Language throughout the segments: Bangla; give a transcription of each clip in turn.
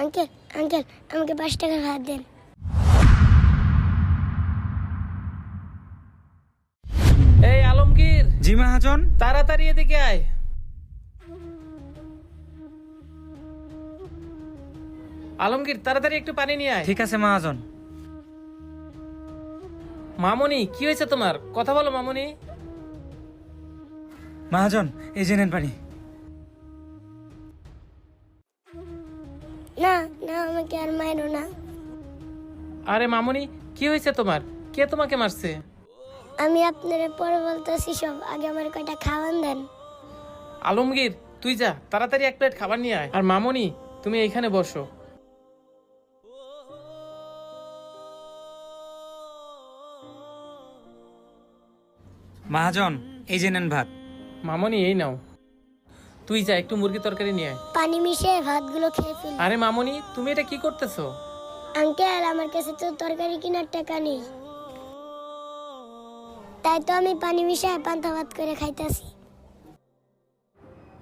আঙ্কেল আঙ্কেল আমাকে 5 টাকার ভাত দেন। এই আলমগীর, জি মহাজন। তাড়াতাড়ি এদিকে আয়। আলমগীর, তাড়াতাড়ি একটু পানি নিয়ে আয়। ঠিক আছে মহাজন। মামুনি, কি হয়েছে তোমার? কথা বলো মামুনি। মহাজন, এই যে নেন পানি। না না, আমাকে আর মারো না। আরে মামুনি, কি হয়েছে তোমার? কে তোমাকে মারছে? আমি আপনারে পরে বলতেছি সব, আগে আমার কয়টা খাওয়ান দেন। আলমগীর, তুই যা, তাড়াতাড়ি 1 প্লেট খাবার নিয়ে আয়। আর মামুনি, তুমি এইখানে বসো। মহাজন, এই যে নেন ভাত। মামুনি, এই নাও। তুই যা, একটু মুরগি তরকারি নিয়ে আয়। পানি মিশিয়ে ভাতগুলো খেয়ে ফেলি। আরে মামুনি, তুমি এটা কি করতেছো? আঙ্কেল, আমার কাছে তো তরকারি কেনার টাকা নেই, তাই তো আমি পানি মিশিয়ে পান্তা ভাত করে খাইতেছি।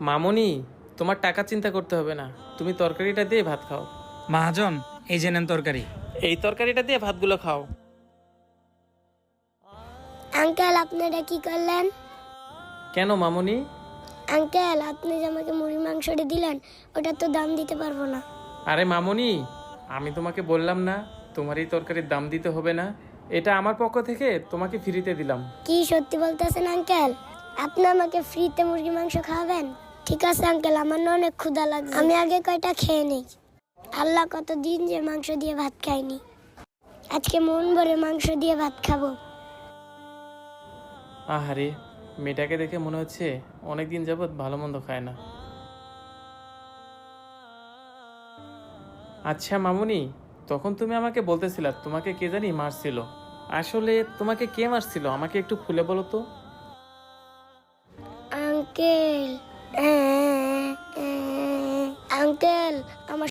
মামুনি, তোমার টাকা চিন্তা করতে হবে না, তুমি তরকারিটা দিয়ে ভাত খাও। মহাজন, এই যে নেন তরকারি। এই তরকারিটা দিয়ে ভাতগুলো খাও। আঙ্কেল, আপনারা কি করলেন? কেন মামুনি? আঙ্কেল, আপনি যে আমাকে মুরগির মাংসটা দিলেন, ওটা তো দাম দিতে পারবো না। আরে মামুনি, আমি তোমাকে বললাম না তোমার এই তরকারির দাম দিতে হবে না? এটা আমার পক্ষ থেকে তোমাকে ফ্রিতে দিলাম। কি সত্যি বলতেছেন আঙ্কেল? আপনি আমাকে ফ্রিতে মুরগি মাংস খাওয়াবেন? ঠিক আছে আঙ্কেল, আমার না অনেক ক্ষুধা লাগছে, আমি আগে কয়টা খেয়ে নেই। আল্লাহ, কতদিন যে মাংস দিয়ে ভাত খাইনি, আজকে মন ভরে মাংস দিয়ে ভাত খাবো। আহারে, মেয়েটাকে দেখে মনে হচ্ছে অনেকদিন যাবৎ ভালো মন্দ খায় না। আচ্ছা মামুনি, তখন তুমি আমাকে বলতেছিলা তোমাকে কে জানি মারছিল। আসলে তোমাকে কে মারছিল আমাকে একটু খুলে বলো তো। আঙ্কেল আঙ্কেল, আমার